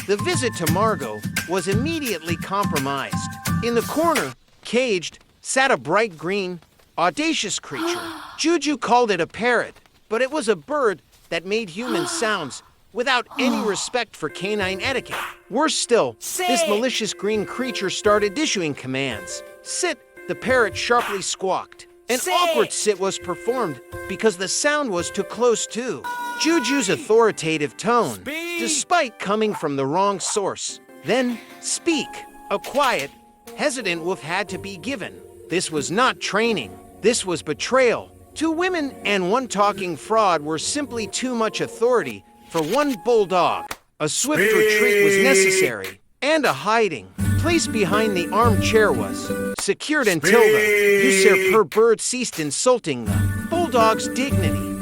The visit to Margot was immediately compromised. In the corner, caged, sat a bright green, audacious creature. Zhuzhu called it a parrot, but it was a bird that made human sounds without any respect for canine etiquette. Worse still, this malicious green creature started issuing commands. Sit, the parrot sharply squawked. An awkward sit was performed because the sound was too close to Zhuzhu's authoritative tone, despite coming from the wrong source. Then, speak. A quiet, hesitant woof had to be given. This was not training. This was betrayal. 2 women and 1 talking fraud were simply too much authority for 1 bulldog. A swift retreat was necessary, and a hiding place behind the armchair was secured until the Usurper Bird ceased insulting the bulldog's dignity.